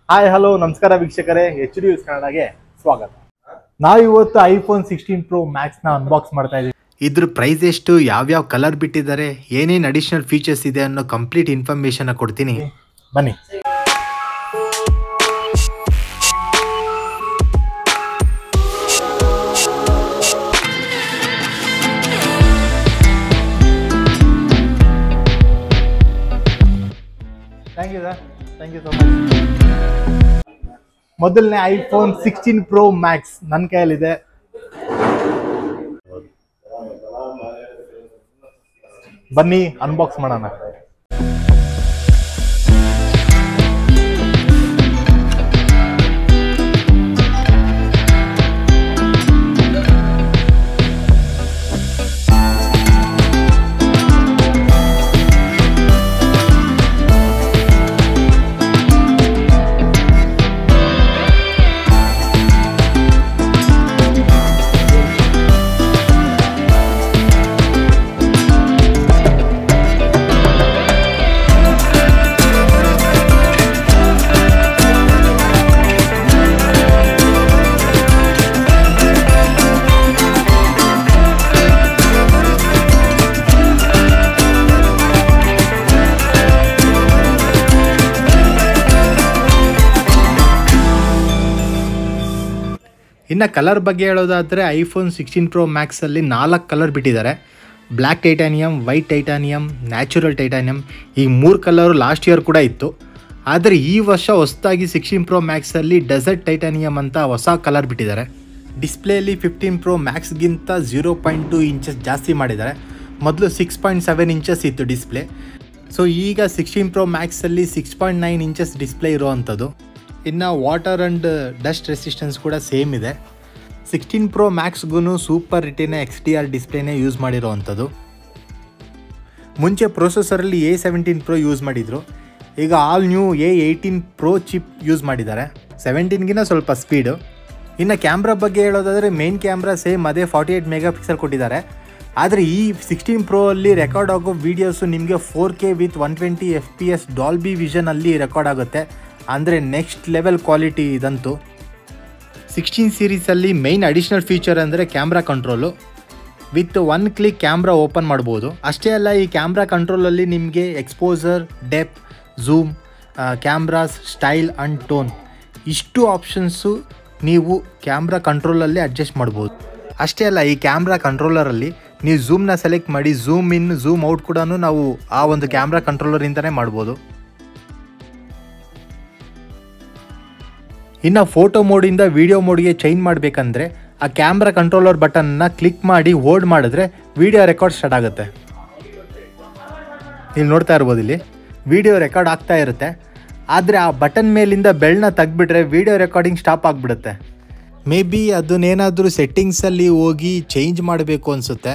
Hi hello ನಮಸ್ಕಾರ ವೀಕ್ಷಕರೇ, H D news ಕನ್ನಡಗೆ ಸ್ವಾಗತ. ನಾವಿವತ್ತು ಐಫೋನ್ 16 Pro Max ನ ಅನ್ಬಾಕ್ಸ್ ಮಾಡ್ತಾ ಇದ್ದೀವಿ. ಇದ್ರ ಪ್ರೈಸ್ ಎಷ್ಟು, ಯಾವ್ಯಾವ ಕಲರ್ ಬಿಟ್ಟಿದ್ದಾರೆ, ಏನೇನು ಅಡಿಷನಲ್ ಫೀಚರ್ಸ್ ಇದೆ ಅನ್ನೋ ಕಂಪ್ಲೀಟ್ ಇನ್ಫಾರ್ಮೇಶನ್ ಕೊಡ್ತೀನಿ, ಬನ್ನಿ. Thank you sir, thank you so much. ಮೊದಲನೇ ಐಫೋನ್ 16 Pro Max ನನ್ನ ಕೈಯಲ್ಲಿದೆ. ಬನ್ನಿ ಅನ್ಬಾಕ್ಸ್ ಮಾಡೋಣ. ಇನ್ನು ಕಲರ್ ಬಗ್ಗೆ ಹೇಳೋದಾದರೆ ಐಫೋನ್ 16 Pro Max ಅಲ್ಲಿ 4 ಕಲರ್ ಬಿಟ್ಟಿದ್ದಾರೆ. Black titanium, white titanium, natural titanium. ಈ 3 ಕಲರು ಲಾಸ್ಟ್ ಇಯರ್ ಕೂಡ ಇತ್ತು. ಆದರೆ ಈ ವರ್ಷ ಹೊಸದಾಗಿ 16 Pro Max ಅಲ್ಲಿ ಡೆಸರ್ಟ್ ಟೈಟಾನಿಯಮ್ ಅಂತ ಹೊಸ ಕಲರ್ ಬಿಟ್ಟಿದ್ದಾರೆ. ಡಿಸ್ಪ್ಲೇಯಲ್ಲಿ 15 Pro Maxಗಿಂತ 0.2 ಇಂಚಸ್ ಜಾಸ್ತಿ ಮಾಡಿದ್ದಾರೆ. ಮೊದಲು 6.7 ಇಂಚಸ್ ಇತ್ತು ಡಿಸ್ಪ್ಲೇ. ಸೊ ಈಗ 16 Pro Maxಲ್ಲಿ 6.9 ಇಂಚಸ್ ಡಿಸ್ಪ್ಲೇ ಇರೋವಂಥದ್ದು. ಇನ್ನು ವಾಟರ್ ಆ್ಯಂಡ್ ಡಸ್ಟ್ ರೆಸಿಸ್ಟೆನ್ಸ್ ಕೂಡ ಸೇಮ್ ಇದೆ. 16 Pro Maxಗೂ ಸೂಪರ್ ರೆಟಿನಾ XDR ಡಿಸ್ಪ್ಲೇನೇ ಯೂಸ್ ಮಾಡಿರೋವಂಥದ್ದು. ಮುಂಚೆ ಪ್ರೊಸೆಸರಲ್ಲಿ A17 Pro ಯೂಸ್ ಮಾಡಿದರು. ಈಗ all new A18 Pro chip use ಮಾಡಿದ್ದಾರೆ. 17ಗಿನ ಸ್ವಲ್ಪ ಸ್ಪೀಡು. ಇನ್ನು ಕ್ಯಾಮ್ರಾ ಬಗ್ಗೆ ಹೇಳೋದಾದರೆ ಮೇನ್ ಕ್ಯಾಮ್ರಾ ಸೇಮ್ ಅದೇ 48 ಮೆಗಾಪಿಕ್ಸೆಲ್ ಕೊಟ್ಟಿದ್ದಾರೆ. ಆದರೆ ಈ 16 Pro ಅಲ್ಲಿ ರೆಕಾರ್ಡ್ ಆಗೋ ವೀಡಿಯೋಸು ನಿಮಗೆ 4K ವಿತ್ 120 FPS ಡಾಲ್ಬಿ ವಿಷನಲ್ಲಿ ರೆಕಾರ್ಡ್ ಆಗುತ್ತೆ. ಅಂದರೆ ನೆಕ್ಸ್ಟ್ ಲೆವೆಲ್ ಕ್ವಾಲಿಟಿ ಇದಂತೂ. 16 ಸೀರೀಸಲ್ಲಿ ಮೈನ್ ಅಡಿಷ್ನಲ್ ಫೀಚರ್ ಅಂದರೆ camera control. With 1 click camera open ಮಾಡ್ಬೋದು. ಅಷ್ಟೇ ಅಲ್ಲ, ಈ ಕ್ಯಾಮ್ರಾ ಕಂಟ್ರೋಲಲ್ಲಿ ನಿಮಗೆ exposure, depth, zoom, cameras, style and tone ಇಷ್ಟು ಆಪ್ಷನ್ಸು ನೀವು ಕ್ಯಾಮ್ರಾ ಕಂಟ್ರೋಲಲ್ಲೇ ಅಡ್ಜಸ್ಟ್ ಮಾಡ್ಬೋದು. ಅಷ್ಟೇ ಅಲ್ಲ, ಈ ಕ್ಯಾಮ್ರಾ ಕಂಟ್ರೋಲರಲ್ಲಿ ನೀವು ಝೂಮ್ನ ಸೆಲೆಕ್ಟ್ ಮಾಡಿ ಝೂಮ್ ಇನ್, ಝೂಮ್ ಔಟ್ ಕೂಡ ನಾವು ಆ ಒಂದು ಕ್ಯಾಮ್ರಾ ಕಂಟ್ರೋಲರಿಂದನೇ ಮಾಡ್ಬೋದು. ಇನ್ನು ಫೋಟೋ ಮೋಡಿಂದ ವಿಡಿಯೋ ಮೋಡ್ಗೆ ಚೇಂಜ್ ಮಾಡಬೇಕಂದ್ರೆ ಆ ಕ್ಯಾಮ್ರಾ ಕಂಟ್ರೋಲರ್ ಬಟನ್ನ ಕ್ಲಿಕ್ ಮಾಡಿ ಹೋಲ್ಡ್ ಮಾಡಿದ್ರೆ ವಿಡಿಯೋ ರೆಕಾರ್ಡ್ ಸ್ಟಾರ್ಟ್ ಆಗುತ್ತೆ. ಇಲ್ಲಿ ನೋಡ್ತಾ ಇರ್ಬೋದು, ಇಲ್ಲಿ ವಿಡಿಯೋ ರೆಕಾರ್ಡ್ ಆಗ್ತಾ ಇರುತ್ತೆ. ಆದರೆ ಆ ಬಟನ್ ಮೇಲಿಂದ ಬೆಲ್ನ ತೆಗ್ದುಬಿಟ್ರೆ ವಿಡಿಯೋ ರೆಕಾರ್ಡಿಂಗ್ ಸ್ಟಾಪ್ ಆಗಿಬಿಡುತ್ತೆ. ಮೇ ಬಿ ಅದನ್ನೇನಾದರೂ ಸೆಟ್ಟಿಂಗ್ಸಲ್ಲಿ ಹೋಗಿ ಚೇಂಜ್ ಮಾಡಬೇಕು ಅನಿಸುತ್ತೆ.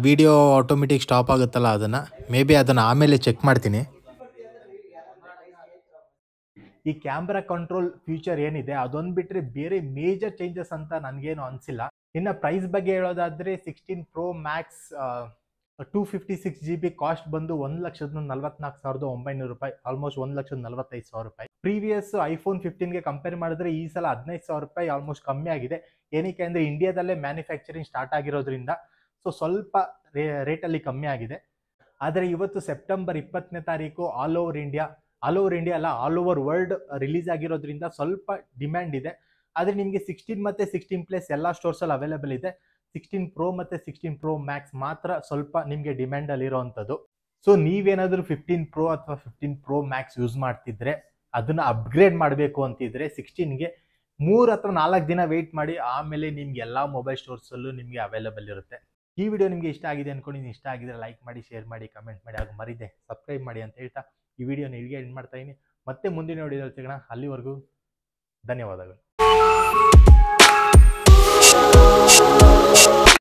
ವಿಡಿಯೋ ಆಟೋಮೆಟಿಕ್ ಸ್ಟಾಪ್ ಆಗುತ್ತಲ್ಲ, ಅದನ್ನು ಮೇ ಬಿ ಅದನ್ನು ಆಮೇಲೆ ಚೆಕ್ ಮಾಡ್ತೀನಿ. ಈ ಕ್ಯಾಮ್ರಾ ಕಂಟ್ರೋಲ್ ಫ್ಯೂಚರ್ ಏನಿದೆ ಅದೊಂದು ಬಿಟ್ಟರೆ ಬೇರೆ ಮೇಜರ್ ಚೇಂಜಸ್ ಅಂತ ನನಗೇನು ಅನಿಸಿಲ್ಲ. ಇನ್ನು ಪ್ರೈಸ್ ಬಗ್ಗೆ ಹೇಳೋದಾದರೆ 16 Pro Max 256 GB ಕಾಸ್ಟ್ ಬಂದು 1,44,900 ರೂಪಾಯಿ, ಆಲ್ಮೋಸ್ಟ್ 1,45,000 ರೂಪಾಯಿ. ಪ್ರೀವಿಯಸ್ ಐಫೋನ್ 15ಗೆ ಕಂಪೇರ್ ಮಾಡಿದ್ರೆ ಈ ಸಲ 15,000 ರೂಪಾಯಿ ಆಲ್ಮೋಸ್ಟ್ ಕಮ್ಮಿ ಆಗಿದೆ. ಏನಕ್ಕೆ ಅಂದರೆ ಇಂಡಿಯಾದಲ್ಲೇ ಮ್ಯಾನುಫ್ಯಾಕ್ಚರಿಂಗ್ ಸ್ಟಾರ್ಟ್ ಆಗಿರೋದ್ರಿಂದ ಸೊ ಸ್ವಲ್ಪ ರೇಟಲ್ಲಿ ಕಮ್ಮಿ ಆಗಿದೆ. ಆದರೆ ಇವತ್ತು ಸೆಪ್ಟೆಂಬರ್ 20ನೇ ತಾರೀಕು ಆಲ್ ಓವರ್ ಇಂಡಿಯಾ ಅಲ್ಲ, ಆಲ್ ಓವರ್ ವರ್ಲ್ಡ್ ರಿಲೀಸ್ ಆಗಿರೋದ್ರಿಂದ ಸ್ವಲ್ಪ ಡಿಮ್ಯಾಂಡ್ ಇದೆ. ಆದರೆ ನಿಮಗೆ 16 ಮತ್ತು 16 ಪ್ಲಸ್ ಎಲ್ಲ ಸ್ಟೋರ್ಸಲ್ಲಿ ಅವೈಲೇಬಲ್ ಇದೆ. 16 Pro ಮತ್ತು 16 Pro Max ಮಾತ್ರ ಸ್ವಲ್ಪ ನಿಮಗೆ ಡಿಮ್ಯಾಂಡಲ್ಲಿ ಇರೋವಂಥದ್ದು. ಸೊ ನೀವೇನಾದರೂ 15 Pro ಅಥವಾ 15 Pro Max ಯೂಸ್ ಮಾಡ್ತಿದ್ರೆ, ಅದನ್ನು ಅಪ್ಗ್ರೇಡ್ ಮಾಡಬೇಕು ಅಂತಿದ್ರೆ 16ಗೆ 3 ಅಥವಾ 4 ದಿನ ವೆಯ್ಟ್ ಮಾಡಿ, ಆಮೇಲೆ ನಿಮ್ಗೆ ಎಲ್ಲ ಮೊಬೈಲ್ ಸ್ಟೋರ್ಸಲ್ಲೂ ನಿಮಗೆ ಅವೈಲೇಬಲ್ ಇರುತ್ತೆ. ಈ ವಿಡಿಯೋ ನಿಮಗೆ ಇಷ್ಟ ಆಗಿದೆ ಅನ್ಕೊಂಡು, ಇಷ್ಟ ಆಗಿದ್ರೆ ಲೈಕ್ ಮಾಡಿ, ಶೇರ್ ಮಾಡಿ, ಕಮೆಂಟ್ ಮಾಡಿ, ಹಾಗೂ ಮರಿದೆ ಸಬ್ಸ್ಕ್ರೈಬ್ ಮಾಡಿ ಅಂತ ಹೇಳ್ತಾ ಈ ವಿಡಿಯೋನ ಇಲ್ಲಿಗೆ ಎಂಡ್ ಮಾಡ್ತಾ ಇದ್ದೀನಿ. ಮತ್ತೆ ಮುಂದಿನ ವಿಡಿಯೋದಲ್ಲಿ ಸಿಗೋಣ. ಅಲ್ಲಿವರೆಗೂ ಧನ್ಯವಾದಗಳು.